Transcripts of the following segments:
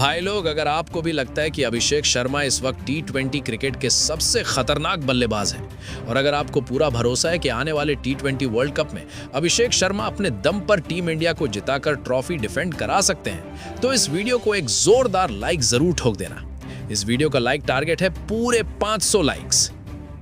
भाई लोग, अगर आपको भी लगता है कि अभिषेक शर्मा इस वक्त टी20 क्रिकेट के सबसे खतरनाक बल्लेबाज हैं और अगर आपको पूरा भरोसा है कि आने वाले टी20 वर्ल्ड कप में अभिषेक शर्मा अपने दम पर टीम इंडिया को जिताकर ट्रॉफी डिफेंड करा सकते हैं, तो इस वीडियो को एक जोरदार लाइक जरूर ठोक देना। इस वीडियो का लाइक टारगेट है पूरे 500 लाइक्स।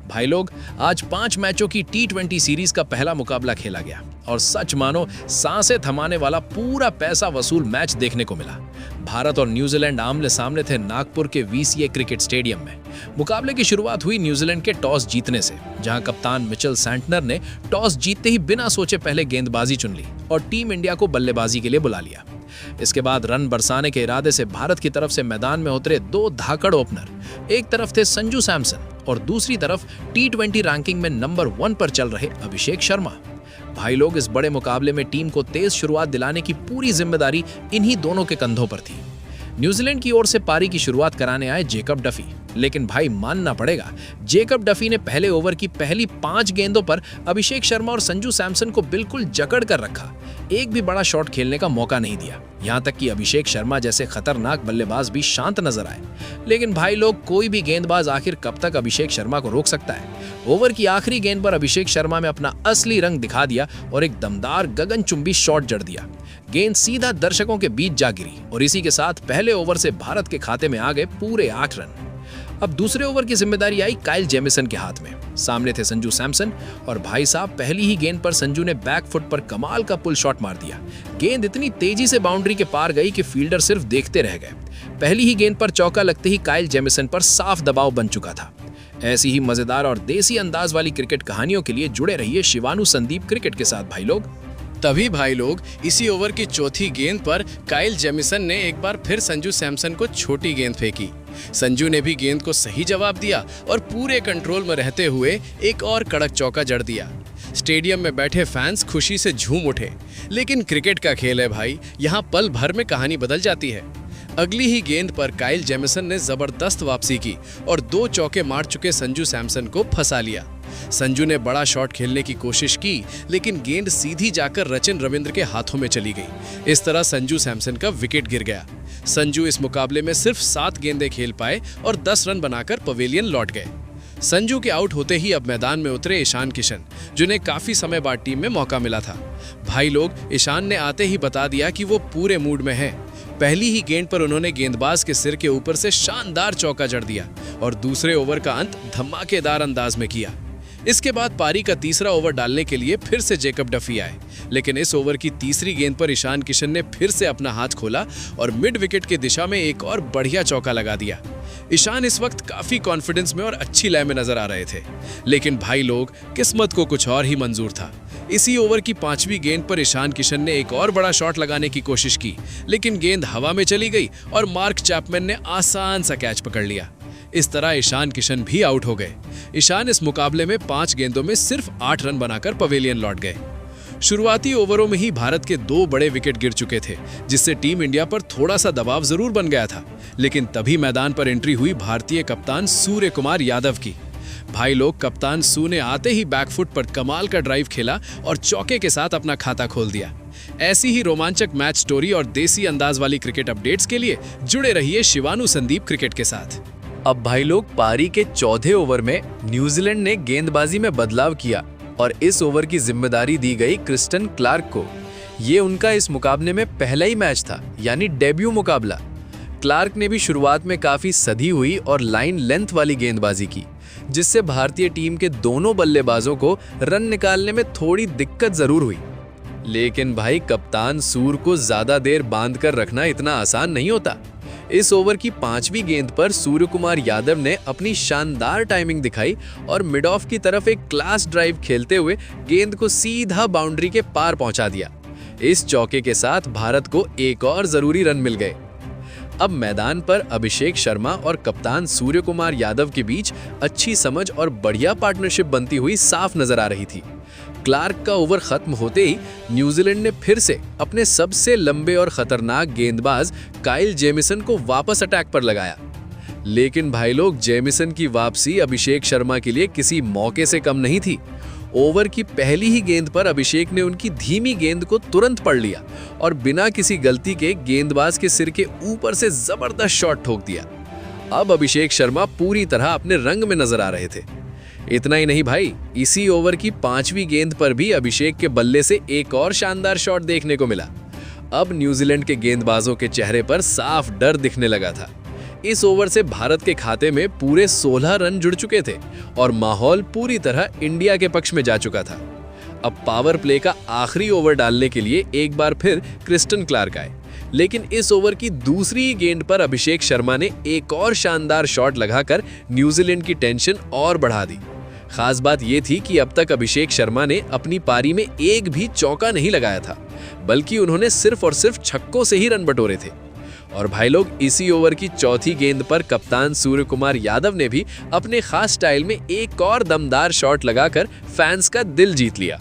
भाई लोग, आज 5 मैचों की टी20 सीरीज का पहला मुकाबला खेला गया और सच मानो सांसें थमाने वाला पूरा पैसा वसूल मैच देखने को मिला। भारत और न्यूजीलैंड आमने सामने थे नागपुर के वीसीए क्रिकेट स्टेडियम में। मुकाबले की शुरुआत हुई न्यूजीलैंड के टॉस जीतने से, जहां कप्तान मिचेल सैंटनर ने टॉस जीतते ही बिना सोचे पहले गेंदबाजी चुन ली और टीम इंडिया को बल्लेबाजी के लिए बुला लिया। इसके बाद रन बरसाने के इरादे से भारत की तरफ से मैदान में उतरे 2 धाकड़ ओपनर। एक तरफ थे संजू सैमसन और दूसरी तरफ टी20 रैंकिंग में नंबर 1 पर चल रहे अभिषेक शर्मा। भाई लोग, इस बड़े मुकाबले में टीम को तेज शुरुआत दिलाने की पूरी जिम्मेदारी इन्हीं दोनों के कंधों पर थी। न्यूजीलैंड की ओर से पारी की शुरुआत कराने आए जेकब डफी, लेकिन भाई मानना पड़ेगा, जेकब डफी ने पहले ओवर की पहली 5 गेंदों पर अभिषेक शर्मा और संजू सैमसन को बिल्कुल जकड़ कर रखा। एक भी बड़ा शॉट खेलने का मौका नहीं दिया, यहां तक कि अभिषेक शर्मा जैसे खतरनाक बल्लेबाज भी शांत नजर आए। लेकिन भाई लोग, कोई भी गेंदबाज आखिर कब तक अभिषेक शर्मा को रोक सकता है। ओवर की आखिरी गेंद पर अभिषेक शर्मा ने अपना असली रंग दिखा दिया और एक दमदार गगनचुंबी शॉट जड़ दिया। गेंद सीधा दर्शकों के बीच जा गिरी और इसी के साथ पहले ओवर से भारत के खाते में आ गए पूरे 8 रन। अब दूसरे ओवर की जिम्मेदारी आई काइल जेमिसन के हाथ में। सामने थे संजू सैमसन और भाई साहब, पहली ही गेंद पर संजू ने बैक फुट पर कमाल का पुल शॉट मार दिया। गेंद इतनी तेजी से बाउंड्री के पार गई कि फील्डर सिर्फ देखते रह गए। पहली ही गेंद पर चौका लगते ही काइल जेमिसन पर साफ दबाव बन चुका था। ऐसी ही मजेदार और देसी अंदाज वाली क्रिकेट कहानियों के लिए जुड़े रहिए शिवानु संदीप क्रिकेट के साथ। भाई लोग, तभी भाई लोग, इसी ओवर की चौथी गेंद पर काइल जेमिसन ने एक बार फिर संजू सैमसन को छोटी गेंद फेंकी। संजू ने भी गेंद को सही जवाब दिया और पूरे कंट्रोल में रहते हुए एक और कड़क चौका जड़ दिया। स्टेडियम में बैठे फैंस खुशी से झूम उठे। लेकिन क्रिकेट का खेल है भाई, यहाँ पल भर में कहानी बदल जाती है। अगली ही गेंद पर काइल जेमिसन ने जबरदस्त वापसी की और 2 चौके मार चुके संजू सैमसन को फंसा लिया। संजू ने बड़ा शॉट खेलने की कोशिश की, लेकिन गेंद सीधी जाकर रचिन रविंद्र के हाथों में चली गई। इस तरह संजू सैमसन का विकेट गिर गया। संजू इस मुकाबले में सिर्फ 7 गेंदें खेल पाए और 10 रन बनाकर पवेलियन लौट गए। संजू के आउट होते ही अब मैदान में उतरे ईशान किशन, जिन्हें काफी समय बाद टीम में मौका मिला था। भाई लोग, ईशान ने आते ही बता दिया कि वो पूरे मूड में है। पहली ही गेंद पर उन्होंने गेंदबाज के सिर के ऊपर से शानदार चौका जड़ दिया और दूसरे ओवर का अंत धमाकेदार अंदाज में किया। इसके बाद पारी का तीसरा ओवर डालने के लिए फिर से जेकब डफी आए, लेकिन इस ओवर की तीसरी गेंद पर ईशान किशन ने फिर से अपना हाथ खोला और मिड विकेट की दिशा में एक और बढ़िया चौका लगा दिया। ईशान इस वक्त काफी कॉन्फिडेंस में और अच्छी लय में नजर आ रहे थे। लेकिन भाई लोग, किस्मत को कुछ और ही मंजूर था। इसी ओवर की 5वीं गेंद पर ईशान किशन ने एक और बड़ा शॉट लगाने की कोशिश की, लेकिन गेंद हवा में चली गई और मार्क चैपमैन ने आसान सा कैच पकड़ लिया। इस तरह ईशान किशन भी आउट हो गए। ईशान इस मुकाबले में 5 गेंदों में सिर्फ 8 रन बनाकर पवेलियन लौट गए। शुरुआती ओवरों में ही भारत के 2 बड़े विकेट गिर चुके थे, जिससे टीम इंडिया पर थोड़ा सा दबाव जरूर बन गया था। लेकिन तभी मैदान पर एंट्री हुई भारतीय कप्तान सूर्य कुमार यादव की। भाई लोग, कप्तान सू ने आते ही बैकफुट पर कमाल का ड्राइव खेला और चौके के साथ अपना खाता खोल दिया। ऐसी ही रोमांचक मैच स्टोरी और देसी अंदाज वाली क्रिकेट अपडेट्स के लिए जुड़े रहिए शिवानु संदीप क्रिकेट के साथ। अब भाई लोग, पारी के चौथे ओवर में न्यूजीलैंड ने गेंदबाजी में बदलाव किया और इस ओवर की जिम्मेदारी दी गई क्रिस्टन क्लार्क को। ये उनका इस मुकाबले में पहला ही मैच था, यानी डेब्यू मुकाबला। क्लार्क ने भी शुरुआत में काफी सधी हुई और लाइन लेंथ वाली गेंदबाजी की, जिससे भारतीय टीम के दोनों बल्लेबाजों को रन निकालने में थोड़ी दिक्कत जरूर हुई। लेकिन भाई, कप्तान सूर को ज्यादा देर बांध कर रखना इतना आसान नहीं होता। इस ओवर की 5वीं गेंद पर सूर्य कुमार यादव ने अपनी शानदार टाइमिंग दिखाई और मिड ऑफ की तरफ एक क्लास ड्राइव खेलते हुए गेंद को सीधा बाउंड्री के पार पहुंचा दिया। इस चौके के साथ भारत को एक और जरूरी रन मिल गए। अब मैदान पर अभिषेक शर्मा और कप्तान सूर्य कुमार यादव के बीच अच्छी समझ और बढ़िया पार्टनरशिप बनती हुई साफ नजर आ रही थी। क्लार्क का ओवर खत्म होते ही न्यूजीलैंड ने फिर से अपने सबसे लंबे और खतरनाक गेंदबाज काइल जेमिसन को वापस अटैक पर लगाया। लेकिन भाई लोग, जेमिसन की वापसी अभिषेक शर्मा के लिए किसी मौके से कम नहीं थी। ओवर की पहली ही गेंद पर अभिषेक ने उनकी धीमी गेंद को तुरंत पढ़ लिया और बिना किसी गलती के गेंदबाज के सिर के ऊपर से जबरदस्त शॉट ठोक दिया। अब अभिषेक शर्मा पूरी तरह अपने रंग में नजर आ रहे थे। इतना ही नहीं भाई, इसी ओवर की 5वीं गेंद पर भी अभिषेक के बल्ले से एक और शानदार शॉट देखने को मिला। अब न्यूजीलैंड के गेंदबाजों के चेहरे पर साफ डर दिखने लगा था। इस ओवर से भारत के खाते में पूरे 16 रन जुड़ चुके थे और माहौल पूरी तरह इंडिया के पक्ष में जा चुका था। अब पावर प्ले का आखिरी ओवर डालने के लिए एक बार फिर क्रिस्टन क्लार्क आए, लेकिन इस ओवर की दूसरी गेंद पर अभिषेक शर्मा ने एक और शानदार शॉट लगाकर न्यूजीलैंड की टेंशन और बढ़ा दी। खास बात यह थी कि अब तक अभिषेक शर्मा ने अपनी पारी में एक भी चौका नहीं लगाया था, बल्कि उन्होंने सिर्फ और सिर्फ छक्कों से ही रन बटोरे थे। और भाई लोग, इसी ओवर की चौथी गेंद पर कप्तान सूर्य कुमार यादव ने भी अपने खास स्टाइल में एक और दमदार शॉट लगाकर फैंस का दिल जीत लिया।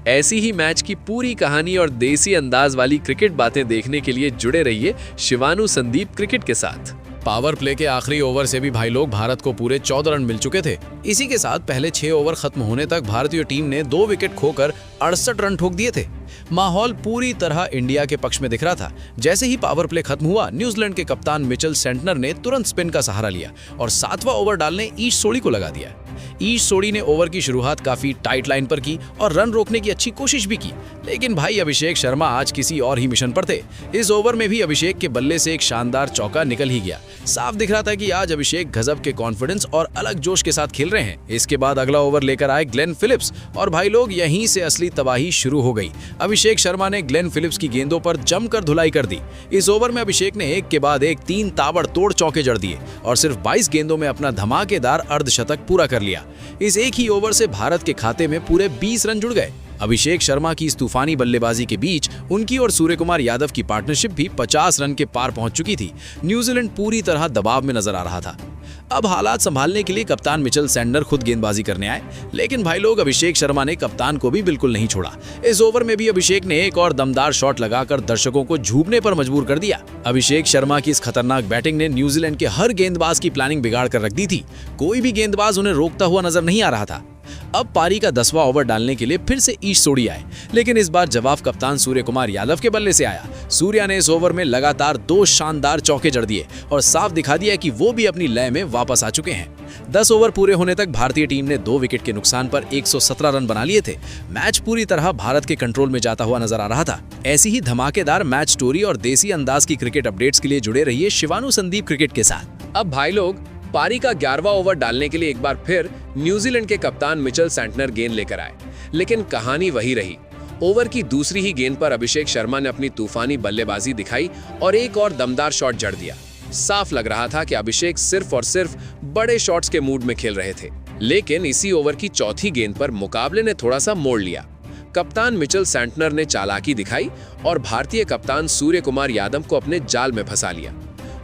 ऐसी ही मैच की पूरी कहानी और देसी अंदाज वाली क्रिकेट बातें देखने के लिए जुड़े रहिए शिवानु संदीप क्रिकेट के साथ। पावर प्ले के आखिरी ओवर से भी भाई लोग भारत को पूरे 14 रन मिल चुके थे। इसी के साथ पहले 6 ओवर खत्म होने तक भारतीय टीम ने 2 विकेट खोकर 68 रन ठोक दिए थे। माहौल पूरी तरह इंडिया के पक्ष में दिख रहा था। जैसे ही पावर प्ले खत्म हुआ, न्यूजीलैंड के कप्तान मिचेल सेंटनर ने तुरंत स्पिन का सहारा लिया और 7वां ओवर डालने ईश सोढ़ी को लगा दिया। ईश सोढ़ी ने ओवर की शुरुआत काफी टाइट लाइन पर की और रन रोकने की अच्छी कोशिश भी की, लेकिन भाई अभिषेक शर्मा आज किसी और ही मिशन पर थे। इस ओवर में भी अभिषेक के बल्ले से एक शानदार चौका निकल ही गया। साफ दिख रहा था कि आज अभिषेक गजब के कॉन्फिडेंस और अलग जोश के साथ खेल रहे हैं। इसके बाद अगला ओवर लेकर आए ग्लेन फिलिप्स और भाई लोग, यहीं से असली तबाही शुरू हो गई। अभिषेक शर्मा ने ग्लेन फिलिप्स की गेंदों पर जमकर धुलाई कर दी। इस ओवर में अभिषेक ने एक के बाद एक 3 ताबड़तोड़ चौके जड़ दिए और सिर्फ 22 गेंदों में अपना धमाकेदार अर्धशतक पूरा कर लिया। इस एक ही ओवर से भारत के खाते में पूरे 20 रन जुड़ गए। अभिषेक शर्मा की इस तूफानी बल्लेबाजी के बीच उनकी और सूर्य कुमार यादव की पार्टनरशिप भी 50 रन के पार पहुंच चुकी थी। न्यूजीलैंड पूरी तरह दबाव में नजर आ रहा था। अब हालात संभालने के लिए कप्तान मिचेल सेंटनर खुद गेंदबाजी करने आए, लेकिन भाई लोग, अभिषेक शर्मा ने कप्तान को भी बिल्कुल नहीं छोड़ा। इस ओवर में भी अभिषेक ने एक और दमदार शॉट लगाकर दर्शकों को झूमने पर मजबूर कर दिया। अभिषेक शर्मा की इस खतरनाक बैटिंग ने न्यूजीलैंड के हर गेंदबाज की प्लानिंग बिगाड़ कर रख दी थी। कोई भी गेंदबाज उन्हें रोकता हुआ नजर नहीं आ रहा था। अब पारी का 10वां ओवर डालने के लिए फिर से ईश सोढ़ी आए, लेकिन इस बार जवाब कप्तान सूर्य कुमार यादव के बल्ले से आया। सूर्या ने इस ओवर में लगातार 2 शानदार चौके जड़ दिए और साफ दिखा दिया कि वो भी अपनी लय में वापस आ चुके हैं। 10 ओवर पूरे होने तक भारतीय टीम ने 2 विकेट के नुकसान पर 117 रन बना लिए थे। मैच पूरी तरह भारत के कंट्रोल में जाता हुआ नजर आ रहा था। ऐसी ही धमाकेदार मैच स्टोरी और देसी अंदाज की क्रिकेट अपडेट्स के लिए जुड़े रहिए शिवानु संदीप क्रिकेट के साथ। अब भाई लोग, पारी का 11वां ओवर डालने के लिए एक बार फिर न्यूजीलैंड के कप्तान मिचेल सेंटनर गेंद लेकर आए, लेकिन कहानी वही रही। ओवर की दूसरी ही गेंद पर अभिषेक शर्मा ने अपनी तूफानी बल्लेबाजी दिखाई और एक और दमदार शॉट जड़ दिया। साफ लग रहा था कि अभिषेक सिर्फ और सिर्फ बड़े शॉट्स के मूड में खेल रहे थे, लेकिन इसी ओवर की चौथी गेंद पर मुकाबले ने थोड़ा सा मोड़ लिया। कप्तान मिचेल सेंटनर ने चालाकी दिखाई और भारतीय कप्तान सूर्य कुमार यादव को अपने जाल में फंसा लिया।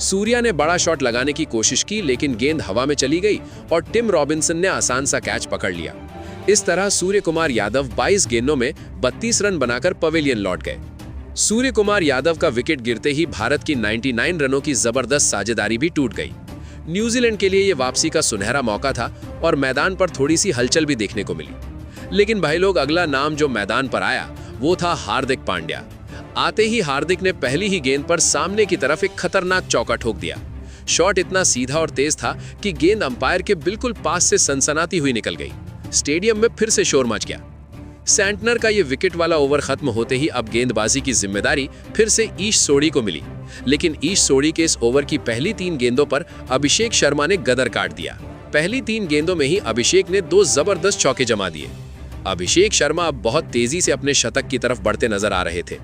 सूर्या ने बड़ा शॉट लगाने की कोशिश की, लेकिन गेंद हवा में चली गई और टिम रॉबिन्सन ने आसान सा कैच पकड़ लिया। इस तरह सूर्य कुमार यादव 22 गेंदों में 32 रन बनाकर पवेलियन लौट गए। सूर्य कुमार यादव का विकेट गिरते ही भारत की 99 रनों की जबरदस्त साझेदारी भी टूट गई। न्यूजीलैंड के लिए यह वापसी का सुनहरा मौका था और मैदान पर थोड़ी सी हलचल भी देखने को मिली। लेकिन भाई लोग, अगला नाम जो मैदान पर आया वो था हार्दिक पांड्या। आते ही हार्दिक ने पहली ही गेंद पर सामने की तरफ एक खतरनाक चौका ठोक दिया। शॉट इतना सीधा और तेज था कि गेंद अंपायर के बिल्कुल पास से सनसनाती हुई निकल गई। स्टेडियम में फिर से शोर मच गया। सेंटनर का ये विकेट वाला ओवर खत्म होते ही अब गेंदबाजी की जिम्मेदारी फिर से ईश सोढ़ी को मिली, लेकिन ईश सोढ़ी के इस ओवर की पहली 3 गेंदों पर अभिषेक शर्मा ने गदर काट दिया। पहली 3 गेंदों में ही अभिषेक ने 2 जबरदस्त चौके जमा दिए। अभिषेक शर्मा अब बहुत तेजी से अपने शतक की तरफ बढ़ते नजर आ रहे थे,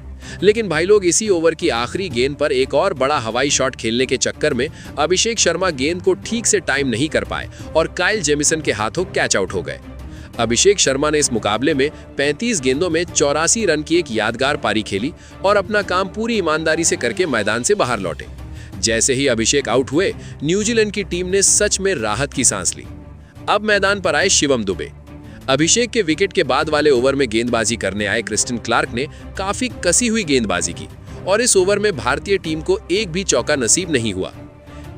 लेकिन भाई लोग, इसी ओवर की आखिरी गेंद पर एक और बड़ा हवाई शॉट खेलने के चक्कर में अभिषेक शर्मा गेंद को ठीक से टाइम नहीं कर पाए और काइल जेमिसन के हाथों कैच आउट हो गए। अभिषेक शर्मा ने इस मुकाबले में 35 गेंदों में 84 रन की एक यादगार पारी खेली और अपना काम पूरी ईमानदारी से करके मैदान से बाहर लौटे। जैसे ही अभिषेक आउट हुए, न्यूजीलैंड की टीम ने सच में राहत की सांस ली। अब मैदान पर आए शिवम दुबे। अभिषेक के विकेट के बाद वाले ओवर में गेंदबाजी करने आए क्रिस्टन क्लार्क ने काफी कसी हुई गेंदबाजी की और इस ओवर में भारतीय टीम को एक भी चौका नसीब नहीं हुआ।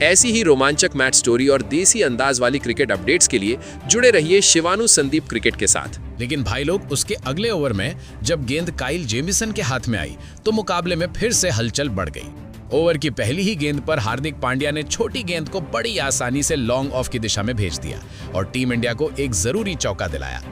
ऐसी ही रोमांचक मैच स्टोरी और देसी अंदाज वाली क्रिकेट अपडेट्स के लिए जुड़े रहिए शिवानु संदीप क्रिकेट के साथ। लेकिन भाई लोग, उसके अगले ओवर में जब गेंद काइल जेमिसन के हाथ में आई तो मुकाबले में फिर से हलचल बढ़ गई। ओवर की पहली ही गेंद पर हार्दिक पांड्या ने छोटी गेंद को बड़ी आसानी से लॉन्ग ऑफ की दिशा में भेज दिया और टीम इंडिया को एक जरूरी चौका दिलाया।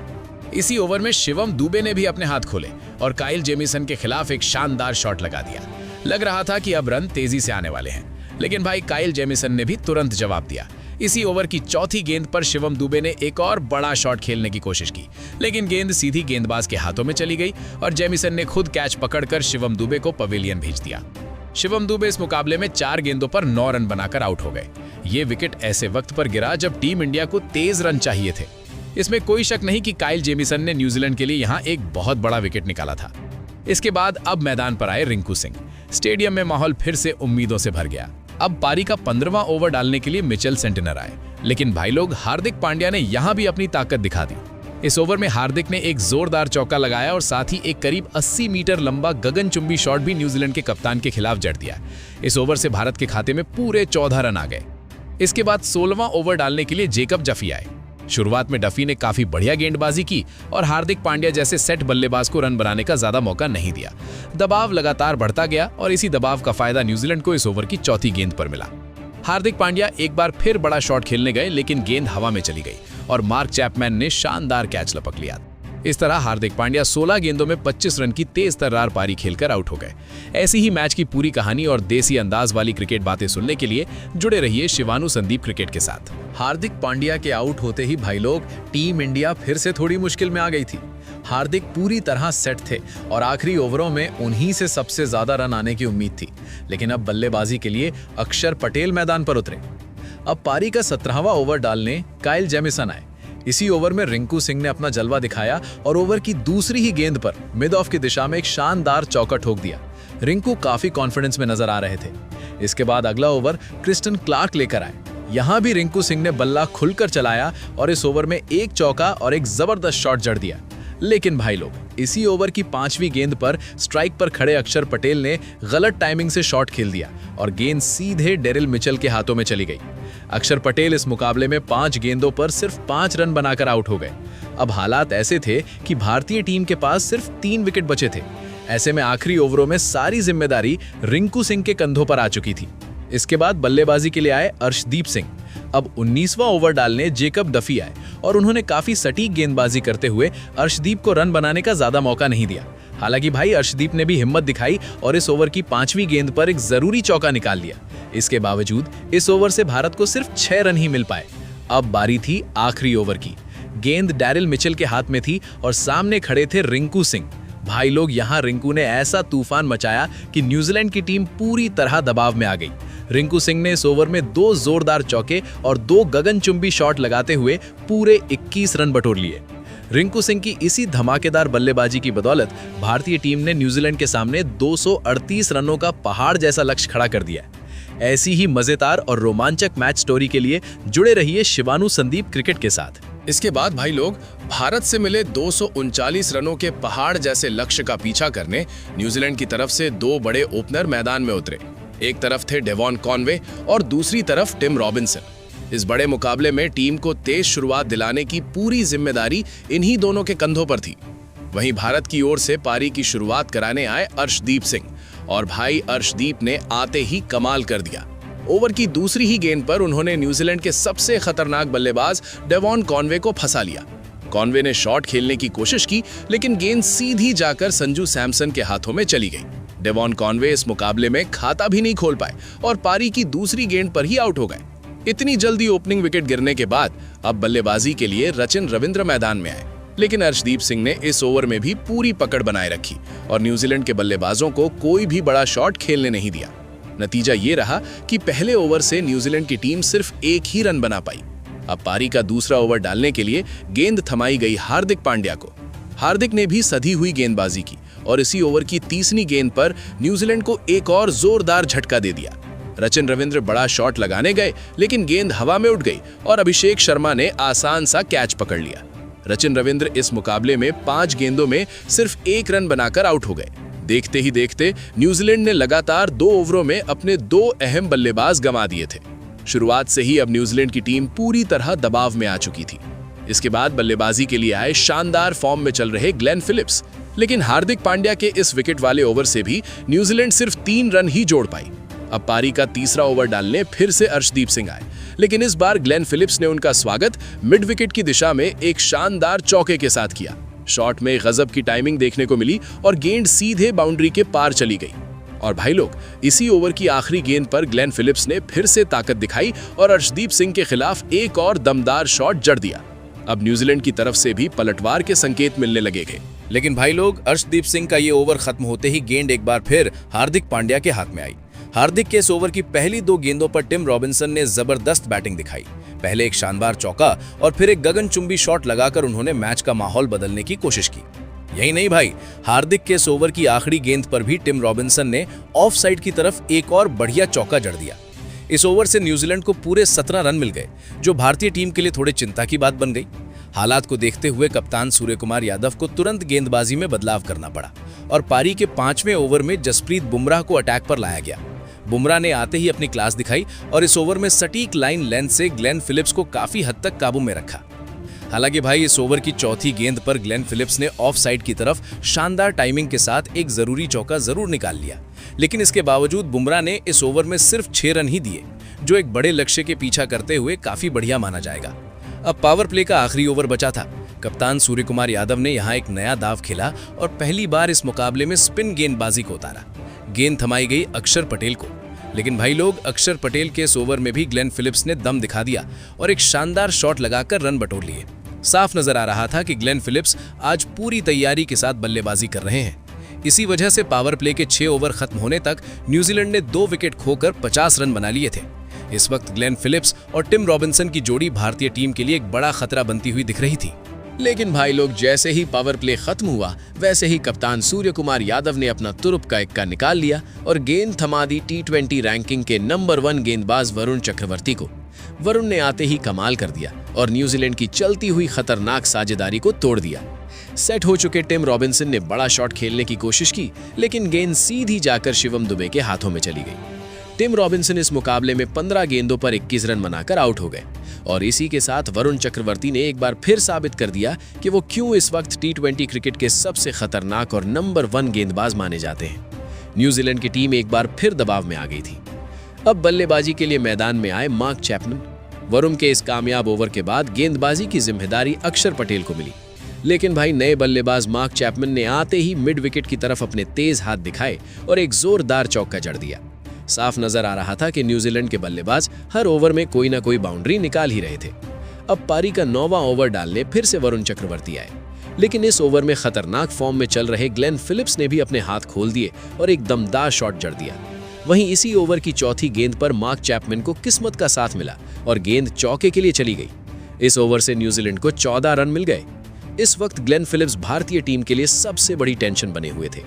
इसी ओवर में शिवम दुबे ने भी अपने हाथ खोले और काइल जेमिसन के खिलाफ एक शानदार शॉट लगा दिया। लग रहा था कि अब रन तेजी से आने वाले हैं, लेकिन भाई काइल जेमिसन ने भी तुरंत जवाब दिया। इसी ओवर की चौथी गेंद पर शिवम दुबे ने एक और बड़ा शॉट खेलने की कोशिश की, लेकिन गेंद सीधी गेंदबाज के हाथों में चली गई और जेमिसन ने खुद कैच पकड़कर शिवम दुबे को पवेलियन भेज दिया। शिवम दुबे इस मुकाबले में 4 गेंदों पर 9 रन बनाकर आउट हो गए। ये विकेट ऐसे वक्त पर गिरा जब टीम इंडिया को तेज रन चाहिए थे। इसमें कोई शक नहीं कि काइल जेमिसन ने न्यूजीलैंड के लिए यहाँ एक बहुत बड़ा विकेट निकाला था। इसके बाद अब मैदान पर आए रिंकू सिंह। स्टेडियम में माहौल फिर से उम्मीदों से भर गया। अब पारी का 15वां ओवर डालने के लिए मिचेल सेंटनर आए, लेकिन भाई लोग, हार्दिक पांड्या ने यहां भी अपनी ताकत दिखा दी। इस ओवर में हार्दिक ने एक जोरदार चौका लगाया और साथ ही एक करीब 80 मीटर लंबा गगनचुंबी शॉट भी न्यूजीलैंड के कप्तान के खिलाफ जड़ दिया। इस ओवर से भारत के खाते में पूरे 14 रन आ गए। इसके बाद 16वां ओवर डालने के लिए जेकब डफी आए। शुरुआत में डफी ने काफी बढ़िया गेंदबाजी की और हार्दिक पांड्या जैसे सेट बल्लेबाज को रन बनाने का ज्यादा मौका नहीं दिया। दबाव लगातार बढ़ता गया और इसी दबाव का फायदा न्यूजीलैंड को इस ओवर की चौथी गेंद पर मिला। हार्दिक पांड्या एक बार फिर बड़ा शॉट खेलने गए, लेकिन गेंद हवा में चली गई और मार्क चैपमैन ने शानदार कैच लपक लिया। इस तरह हार्दिक पांड्या 16 गेंदों में 25 रन की तेज तर्रार पारी खेलकर आउट हो गए। ऐसी ही मैच की पूरी कहानी और देसी अंदाज वाली क्रिकेट बातें सुनने के लिए जुड़े रहिए शिवानु संदीप क्रिकेट के साथ। हार्दिक पांड्या के आउट होते ही भाई लोग, टीम इंडिया फिर से थोड़ी मुश्किल में आ गई थी। हार्दिक पूरी तरह सेट थे और आखिरी ओवरों में उन्हीं से सबसे ज्यादा रन आने की उम्मीद थी, लेकिन अब बल्लेबाजी के लिए अक्षर पटेल मैदान पर उतरे। अब पारी का 17वां ओवर डालने काइल जेमिसन आए। इसी ओवर में रिंकू सिंह ने अपना जलवा दिखाया और ओवर की दूसरी ही गेंद पर मिड ऑफ की दिशा में एक शानदार चौका ठोक दिया। रिंकू काफी कॉन्फिडेंस में नजर आ रहे थे। इसके बाद अगला ओवर क्रिस्टन क्लार्क लेकर आए। यहां भी रिंकू सिंह ने बल्ला खुलकर चलाया और इस ओवर में एक चौका और एक जबरदस्त शॉट जड़ दिया। लेकिन भाई लोग, इसी ओवर की 5वीं गेंद पर स्ट्राइक पर खड़े अक्षर पटेल ने गलत टाइमिंग से शॉट खेल दिया और गेंद सीधे डेरिल मिचेल के हाथों में चली गई। अक्षर पटेल इस मुकाबले में 5 गेंदों पर सिर्फ 5 रन बनाकर आउट हो गए। अब हालात ऐसे थे कि भारतीय टीम के पास सिर्फ 3 विकेट बचे थे। ऐसे में आखिरी ओवरों में सारी जिम्मेदारी रिंकू सिंह के कंधों पर आ चुकी थी। इसके बाद बल्लेबाजी के लिए आए अर्शदीप सिंह। अब 19वां ओवर डालने जेकब डफी आए और उन्होंने काफी सटीक गेंदबाजी करते हुए अर्शदीप को रन बनाने का ज्यादा मौका नहीं दिया। हालांकि भाई अर्शदीप ने भी हिम्मत दिखाई और इस ओवर की 5वीं गेंद पर एक जरूरी चौका निकाल लिया। इसके बावजूद इस ओवर से भारत को सिर्फ 6 रन ही मिल पाए। अब बारी थी आखिरी ओवर की। गेंद डेरिल मिचेल के हाथ में थी और सामने खड़े थे रिंकू सिंह। भाई लोग, यहाँ रिंकू ने ऐसा तूफान मचाया कि न्यूजीलैंड की टीम पूरी तरह दबाव में आ गई। रिंकू सिंह ने इस ओवर में 2 जोरदार चौके और 2 गगनचुंबी शॉट लगाते हुए पूरे 21 रन बटोर लिए। रिंकू सिंह की इसी धमाकेदार बल्लेबाजी की बदौलत भारतीय टीम ने न्यूजीलैंड के सामने 238 रनों का पहाड़ जैसा लक्ष्य खड़ा कर दिया। ऐसी ही मजेदार और रोमांचक मैच स्टोरी के लिए जुड़े रहिए शिवानु संदीप क्रिकेट के साथ। इसके बाद भाई लोग, भारत से मिले 239 रनों के पहाड़ जैसे लक्ष्य का पीछा करने न्यूजीलैंड की तरफ से 2 बड़े ओपनर मैदान में उतरे। एक तरफ थे डेवॉन कॉनवे और दूसरी तरफ टिम रॉबिन्सन। इस बड़े मुकाबले में टीम को तेज शुरुआत दिलाने की पूरी जिम्मेदारी इन्हीं दोनों के कंधों पर थी। वहीं भारत की ओर से पारी की शुरुआत कराने आए अर्शदीप सिंह और भाई अर्शदीप ने आते ही कमाल कर दिया। ओवर की दूसरी ही गेंद पर उन्होंने न्यूजीलैंड के सबसे खतरनाक बल्लेबाज डेवॉन कॉनवे को फंसा लिया। कॉनवे ने शॉट खेलने की कोशिश की, लेकिन गेंद सीधी जाकर संजू सैमसन के हाथों में चली गई। डेवॉन कॉनवे इस मुकाबले में खाता भी नहीं खोल पाए और पारी की दूसरी गेंद पर ही आउट हो गए। इतनी जल्दी ओपनिंग विकेट गिरने के बाद अब बल्लेबाजी के लिए रचिन रविंद्र मैदान में आए, लेकिन अर्शदीप सिंह ने इस ओवर में भी पूरी पकड़ बनाए रखी और न्यूजीलैंड के बल्लेबाजों को कोई भी बड़ा शॉट खेलने नहीं दिया। नतीजा ये रहा कि पहले ओवर से न्यूजीलैंड की टीम सिर्फ 1 ही रन बना पाई। अब पारी का दूसरा ओवर डालने के लिए गेंद थमाई गई हार्दिक पांड्या को। हार्दिक ने भी सधी हुई गेंदबाजी की और इसी ओवर की 30वीं गेंद पर न्यूजीलैंड को एक और जोरदार झटका दे दिया। रचिन रविंद्र बड़ा शॉट लगाने गए, लेकिन गेंद हवा में उड़ गई और अभिषेक शर्मा ने आसान सा कैच पकड़ लिया। रचिन रविंद्र इस मुकाबले में 5 गेंदों में सिर्फ 1 रन बनाकर आउट हो गए। देखते ही देखते न्यूजीलैंड ने लगातार 2 ओवरों में अपने 2 अहम बल्लेबाज गंवा दिए थे। शुरुआत से ही अब न्यूजीलैंड की टीम पूरी तरह दबाव में आ चुकी थी। इसके बाद बल्लेबाजी के लिए आए शानदार फॉर्म में चल रहे ग्लेन फिलिप्स, लेकिन हार्दिक पांड्या के इस विकेट वाले ओवर से भी न्यूजीलैंड सिर्फ 3 रन ही जोड़ पाई। अब पारी का तीसरा ओवर डालने फिर से अर्शदीप सिंह आए, लेकिन इस बार ग्लेन फिलिप्स ने उनका स्वागत मिड विकेट की दिशा में एक शानदार चौके के साथ किया। शॉट में गजब की टाइमिंग देखने को मिली और गेंद सीधे बाउंड्री के पार चली गई। और भाई लोग, इसी ओवर की आखिरी गेंद पर ग्लेन फिलिप्स ने फिर से ताकत दिखाई और अर्शदीप सिंह के खिलाफ एक और दमदार शॉट जड़ दिया। अब न्यूजीलैंड की तरफ से भी पलटवार के संकेत मिलने लगेंगे। लेकिन भाई लोग, अर्शदीप सिंह का ये ओवर खत्म होते ही गेंद एक बार फिर हार्दिक पांड्या के हाथ में आई। हार्दिक के इस ओवर की पहली 2 गेंदों पर टिम रॉबिन्सन ने जबरदस्त बैटिंग दिखाई। पहले एक शानदार चौका और फिर एक गगनचुंबी शॉट लगाकर उन्होंने मैच का माहौल बदलने की कोशिश की। यही नहीं भाई, हार्दिक के इस ओवर की आखिरी गेंद पर भी टिम रॉबिन्सन ने ऑफ साइड की तरफ एक और बढ़िया चौका जड़ दिया। इस ओवर से न्यूजीलैंड को पूरे 17 रन मिल गए, जो भारतीय टीम के लिए थोड़े चिंता की बात बन गई। हालात को देखते हुए कप्तान सूर्यकुमार यादव को तुरंत गेंदबाजी में बदलाव करना पड़ा और पारी के 5वें ओवर में जसप्रीत बुमराह को अटैक पर लाया गया। बुमराह ने आते ही अपनी क्लास दिखाई और इस ओवर में सटीक लाइन लेंथ से ग्लेन फिलिप्स को काफी हद तक काबू में रखा। हालांकि भाई, इस ओवर की चौथी गेंद पर ग्लेन फिलिप्स ने ऑफ साइड की तरफ शानदार टाइमिंग के साथ एक जरूरी चौका जरूर निकाल लिया, लेकिन इसके बावजूद बुमराह ने इस ओवर में सिर्फ 6 रन ही दिए, जो एक बड़े लक्ष्य के पीछा करते हुए काफी बढ़िया माना जाएगा। अब पावर प्ले का आखिरी ओवर बचा था। कप्तान सूर्यकुमार यादव ने यहां एक नया दाव खेला और पहली बार इस मुकाबले में स्पिन गेंदबाजी को उतारा। गेंद थमाई गई अक्षर पटेल को, लेकिन भाई लोग, अक्षर पटेल के इस ओवर में भी ग्लेन फिलिप्स ने दम दिखा दिया और एक शानदार शॉट लगाकर रन बटोर लिए। साफ नजर आ रहा था कि ग्लेन फिलिप्स आज पूरी तैयारी के साथ बल्लेबाजी कर रहे हैं। इसी वजह से पावर प्ले के 6 ओवर खत्म होने तक न्यूजीलैंड ने 2 विकेट खोकर 50 रन बना लिए थे। इस वक्त ग्लेन फिलिप्स और टिम रॉबिन्सन की जोड़ी भारतीय टीम के लिए एक बड़ा खतरा बनती हुई दिख रही थी। लेकिन भाई लोग, जैसे ही पावर प्ले खत्म हुआ, वैसे ही कप्तान सूर्यकुमार यादव ने अपना तुरुप का इक्का निकाल लिया और गेंद थमा दी T20 रैंकिंग के नंबर 1 गेंदबाज वरुण चक्रवर्ती को। वरुण ने आते ही कमाल कर दिया और न्यूजीलैंड की चलती हुई खतरनाक साझेदारी को तोड़ दिया। सेट हो चुके टिम रॉबिन्सन ने बड़ा शॉट खेलने की कोशिश की, लेकिन गेंद सीधी जाकर शिवम दुबे के हाथों में चली गई। टिम रॉबिन्सन इस मुकाबले में 15 गेंदों पर 21 रन बनाकर आउट हो गए और इसी के साथ वरुण चक्रवर्ती ने एक बार फिर साबित कर दिया कि वो क्यों इस वक्त T20 क्रिकेट के सबसे खतरनाक और नंबर 1 गेंदबाज माने जाते हैं। न्यूजीलैंड की टीम एक बार फिर दबाव में आ गई थी। अब बल्लेबाजी के लिए मैदान में आए मार्क चैपमैन। वरुण के इस कामयाब ओवर के बाद गेंदबाजी की जिम्मेदारी अक्षर पटेल को मिली, लेकिन भाई, नए बल्लेबाज मार्क चैपमैन ने आते ही मिड विकेट की तरफ अपने तेज हाथ दिखाए और एक जोरदार चौका जड़ दिया। साफ नजर आ रहा था कि न्यूजीलैंड के बल्लेबाज हर ओवर में कोई ना कोई बाउंड्री निकाल ही रहे थे। अब पारी का 9वां ओवर डालने फिर से वरुण चक्रवर्ती आए, लेकिन इस ओवर में खतरनाक फॉर्म में चल रहे ग्लेन फिलिप्स ने भी अपने हाथ खोल दिए और एक दमदार शॉट जड़ दिया। वहीं इसी ओवर की चौथी गेंद पर मार्क चैपमैन को किस्मत का साथ मिला और गेंद चौके के लिए चली गई। इस ओवर से न्यूजीलैंड को 14 रन मिल गए। इस वक्त ग्लेन फिलिप्स भारतीय टीम के लिए सबसे बड़ी टेंशन बने हुए थे।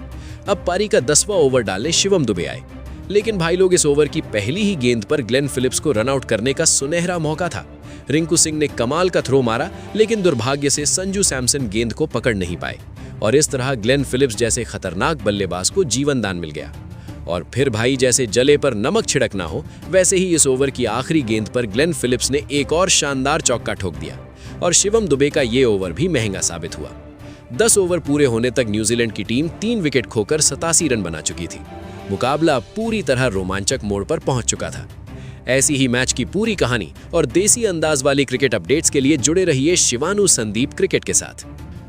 अब पारी का 10वां ओवर डालने शिवम दुबे आए, लेकिन भाई लोग, इस ओवर की पहली ही गेंद पर ग्लेन फिलिप्स को रन आउट करने का सुनहरा मौका था। रिंकू सिंह ने कमाल का थ्रो मारा, लेकिन दुर्भाग्य से संजू सैमसन गेंद को पकड़ नहीं पाए और इस तरह ग्लेन फिलिप्स जैसे खतरनाक बल्लेबाज को जीवन दान मिल गया। और फिर भाई, जैसे जले पर नमक छिड़कना हो, वैसे ही इस ओवर की आखिरी गेंद पर ग्लेन फिलिप्स ने एक और शानदार चौका ठोक दिया और शिवम दुबे का ये ओवर भी महंगा साबित हुआ। 10 ओवर पूरे होने तक न्यूजीलैंड की टीम 3 विकेट खोकर 87 रन बना चुकी थी। मुकाबला पूरी तरह रोमांचक मोड़ पर पहुंच चुका था। ऐसी ही मैच की पूरी कहानी और देसी अंदाज वाली क्रिकेट अपडेट्स के लिए जुड़े रहिए शिवानु संदीप क्रिकेट के साथ।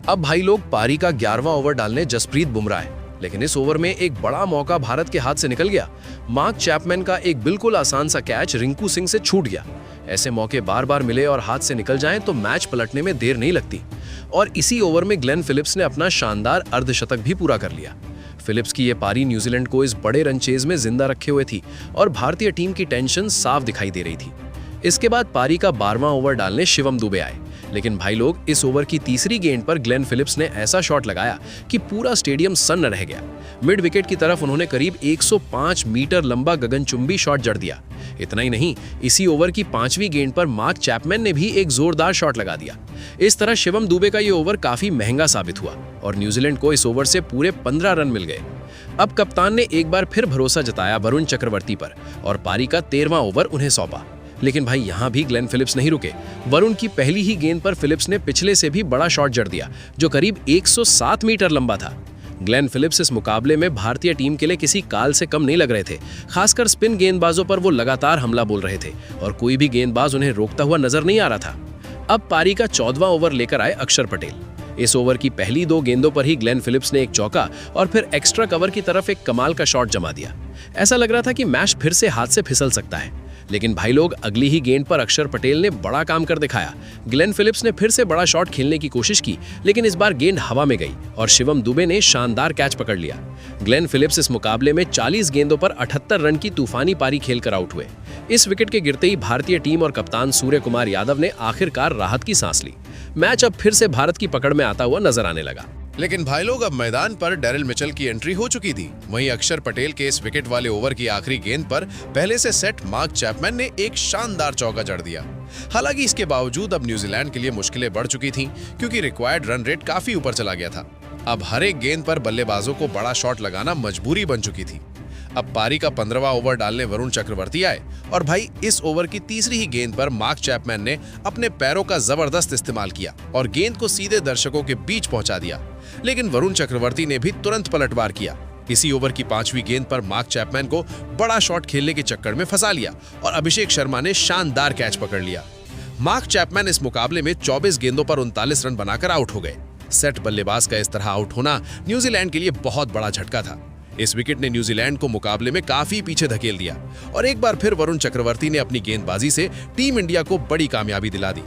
अब भाई लोग, पारी का 11वां ओवर डालने जसप्रीत बुमराह है, लेकिन इस ओवर में एक बड़ा मौका भारत के हाथ से निकल गया। मार्क चैपमैन का एक बिल्कुल आसान सा कैच रिंकू सिंह से छूट गया। ऐसे मौके बार बार मिले और हाथ से निकल जाएं तो मैच पलटने में देर नहीं लगती और इसी ओवर में ग्लेन फिलिप्स ने अपना शानदार अर्धशतक भी पूरा कर लिया। फिलिप्स की ये पारी न्यूजीलैंड को इस बड़े रन चेज में जिंदा रखे हुए थी और भारतीय टीम की टेंशन साफ दिखाई दे रही थी। इसके बाद पारी का 12वां ओवर डालने शिवम दुबे आए, लेकिन भाई लोग, इस ओवर की तीसरी गेंद पर ग्लेन फिलिप्स ने ऐसा शॉट लगाया कि पूरा स्टेडियम सन्न रह गया। मिड विकेट की तरफ उन्होंने करीब 105 मीटर लंबा गगनचुंबी शॉट जड़ दिया। इतना ही नहीं, इसी ओवर की 5वीं गेंद पर मार्क चैपमैन ने भी एक जोरदार शॉट लगा दिया। इस तरह शिवम दुबे का ये ओवर काफी महंगा साबित हुआ और न्यूजीलैंड को इस ओवर से पूरे 15 रन मिल गए। अब कप्तान ने एक बार फिर भरोसा जताया वरुण चक्रवर्ती पर और पारी का 13वां ओवर उन्हें सौंपा। लेकिन भाई यहां भी ग्लेन फिलिप्स नहीं रुके। वरुण की पहली ही गेंद पर फिलिप्स ने पिछले से भी बड़ा शॉट जड़ दिया, जो करीब 107 मीटर लंबा था। ग्लेन फिलिप्स इस मुकाबले में भारतीय टीम के लिए किसी काल से कम नहीं लग रहे थे। खासकर स्पिन गेंदबाजों पर वो लगातार हमला बोल रहे थे और कोई भी गेंदबाज उन्हें रोकता हुआ नजर नहीं आ रहा था। अब पारी का 14वां ओवर लेकर आए अक्षर पटेल। इस ओवर की पहली 2 गेंदों पर ही ग्लेन फिलिप्स ने एक चौका और फिर एक्स्ट्रा कवर की तरफ एक कमाल का शॉट जमा दिया। ऐसा लग रहा था कि मैच फिर से हाथ से फिसल सकता है, लेकिन भाई लोग अगली ही गेंद पर अक्षर पटेल ने बड़ा काम कर दिखाया। ग्लेन फिलिप्स ने फिर से बड़ा शॉट खेलने की कोशिश की, लेकिन इस बार गेंद हवा में गई और शिवम दुबे ने शानदार कैच पकड़ लिया। ग्लेन फिलिप्स इस मुकाबले में 40 गेंदों पर 78 रन की तूफानी पारी खेलकर आउट हुए। इस विकेट के गिरते ही भारतीय टीम और कप्तान सूर्य कुमार यादव ने आखिरकार राहत की सांस ली। मैच अब फिर से भारत की पकड़ में आता हुआ नजर आने लगा। लेकिन भाई लोग अब मैदान पर डेरिल मिचेल की एंट्री हो चुकी थी। वहीं अक्षर पटेल के इस विकेट वाले ओवर की आखिरी गेंद पर पहले से सेट मार्क चैपमैन ने एक शानदार चौका जड़ दिया। हालांकि इसके बावजूद अब न्यूजीलैंड के लिए मुश्किलें बढ़ चुकी थीं, क्योंकि रिक्वायर्ड रन रेट काफी ऊपर चला गया था। अब हर एक गेंद पर बल्लेबाजों को बड़ा शॉट लगाना मजबूरी बन चुकी थी। अब पारी का 15वां ओवर डालने वरुण चक्रवर्ती आए और भाई इस ओवर की तीसरी ही गेंद पर मार्क चैपमैन ने अपने पैरों का जबरदस्त इस्तेमाल किया और गेंद को सीधे दर्शकों के बीच पहुंचा दिया। लेकिन वरुण चक्रवर्ती ने भी तुरंत पलटवार किया। इसी ओवर की 5वीं गेंद पर मार्क चैपमैन को बड़ा शॉट खेलने के चक्कर में फंसा लिया और अभिषेक शर्मा ने शानदार कैच पकड़ लिया। मार्क चैपमैन इस मुकाबले में 24 गेंदों पर 39 रन बनाकर आउट हो गए। सेट बल्लेबाज का इस तरह आउट होना न्यूजीलैंड के लिए बहुत बड़ा झटका था। इस विकेट ने न्यूजीलैंड को मुकाबले में काफी पीछे धकेल दिया और एक बार फिर वरुण चक्रवर्ती ने अपनी गेंदबाजी से टीम इंडिया को बड़ी कामयाबी दिला दी।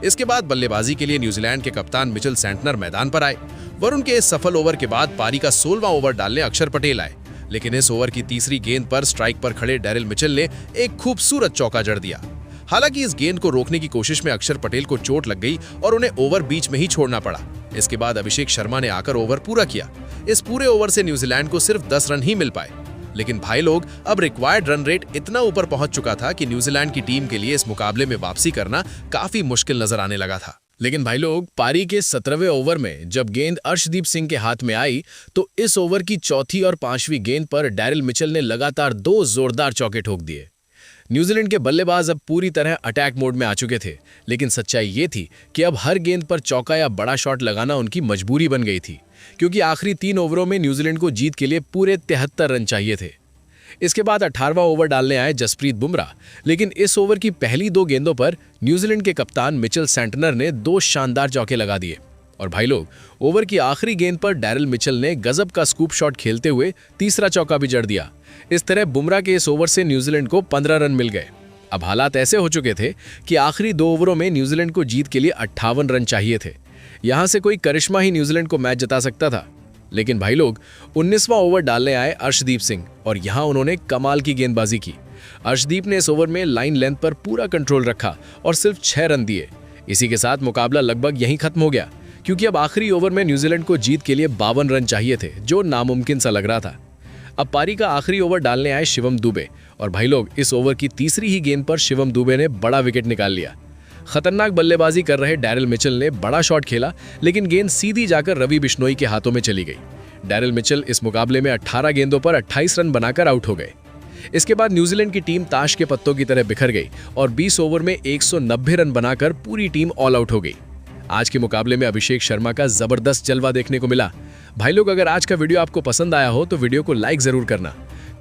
इसके बाद बल्लेबाजी के लिए न्यूजीलैंड के कप्तान मिचेल सेंटनर मैदान पर आए। वरुण के इस सफल ओवर के बाद पारी का 16वां ओवर डालने अक्षर पटेल आए, लेकिन इस ओवर की तीसरी गेंद पर स्ट्राइक पर खड़े डेरिल मिचेल ने एक खूबसूरत चौका जड़ दिया। हालांकि इस गेंद को रोकने की कोशिश में अक्षर पटेल को चोट लग गई और उन्हें ओवर बीच में ही छोड़ना पड़ा। इसके बाद अभिषेक शर्मा ने आकर ओवर पूरा किया। इस पूरे ओवर से न्यूजीलैंड को सिर्फ 10 रन ही मिल पाए। लेकिन भाई लोग अब रिक्वायर्ड रन रेट इतना ऊपर पहुंच चुका था कि न्यूजीलैंड की टीम के लिए इस मुकाबले में वापसी करना काफी मुश्किल नजर आने लगा था। लेकिन भाई लोग पारी के 17वें ओवर में जब गेंद अर्शदीप सिंह के हाथ में आई तो इस ओवर की चौथी और 5वीं गेंद पर डेरिल मिचेल ने लगातार 2 जोरदार चौके ठोक दिए। न्यूजीलैंड के बल्लेबाज अब पूरी तरह अटैक मोड में आ चुके थे, लेकिन सच्चाई ये थी कि अब हर गेंद पर चौका या बड़ा शॉट लगाना उनकी मजबूरी बन गई थी, क्योंकि आखिरी 3 ओवरों में न्यूजीलैंड को जीत के लिए पूरे 73 रन चाहिए थे। इसके बाद 18वां ओवर डालने आए जसप्रीत बुमराह, लेकिन इस ओवर की पहली 2 गेंदों पर न्यूजीलैंड के कप्तान मिचेल सेंटनर ने 2 शानदार चौके लगा दिए और भाई लोग ओवर की आखिरी गेंद पर डेरिल मिचेल ने गजब का स्कूप शॉट खेलते हुए तीसरा चौका भी जड़ दिया। इस तरह बुमराह के इस ओवर से न्यूजीलैंड को 15 रन मिल गए। अब हालात ऐसे हो चुके थे कि आखिरी 2 ओवरों में न्यूजीलैंड को जीत के लिए 58 रन चाहिए थे। यहां से कोई करिश्मा ही न्यूजीलैंड को मैच जिता सकता था। लेकिन भाई लोग 19वां ओवर डालने आए अर्शदीप सिंह और यहां उन्होंने कमाल की गेंदबाजी की। अर्शदीप ने इस ओवर में लाइन लेंथ पर पूरा कंट्रोल रखा और सिर्फ 6 रन दिए। इसी के साथ मुकाबला लगभग यहीं खत्म हो गया, क्योंकि अब आखिरी ओवर में न्यूजीलैंड को जीत के लिए 52 रन चाहिए थे, जो नामुमकिन सा लग रहा था। अब पारी का आखिरी ओवर डालने आए शिवम दुबे और भाई लोग इस ओवर की तीसरी ही गेंद पर शिवम दुबे ने बड़ा विकेट निकाल लिया। खतरनाक बल्लेबाजी कर रहे डेरिल मिचेल ने बड़ा शॉट खेला, लेकिन गेंद सीधी जाकर रवि बिश्नोई के हाथों में चली गई। डेरिल मिचेल इस मुकाबले में 18 गेंदों पर 28 रन बनाकर आउट हो गए। इसके बाद न्यूजीलैंड की टीम ताश के पत्तों की तरह बिखर गई और 20 ओवर में 190 रन बनाकर पूरी टीम ऑल आउट हो गई। आज के मुकाबले में अभिषेक शर्मा का जबरदस्त जलवा देखने को मिला। भाई लोग अगर आज का वीडियो आपको पसंद आया हो तो वीडियो को लाइक जरूर करना।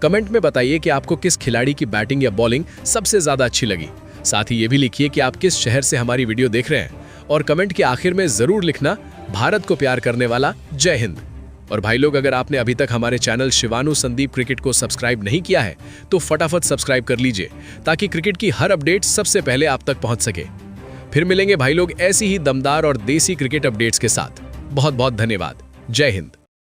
कमेंट में बताइए कि आपको किस खिलाड़ी की बैटिंग या बॉलिंग सबसे ज्यादा अच्छी लगी। साथ ही ये भी लिखिए कि आप किस शहर से हमारी वीडियो देख रहे हैं और कमेंट के आखिर में जरूर लिखना भारत को प्यार करने वाला जय हिंद। और भाई लोग अगर आपने अभी तक हमारे चैनल शिवानु संदीप क्रिकेट को सब्सक्राइब नहीं किया है तो फटाफट सब्सक्राइब कर लीजिए, ताकि क्रिकेट की हर अपडेट सबसे पहले आप तक पहुंच सके। फिर मिलेंगे भाई लोग ऐसी ही दमदार और देसी क्रिकेट अपडेट्स के साथ। बहुत बहुत धन्यवाद। जय हिंद।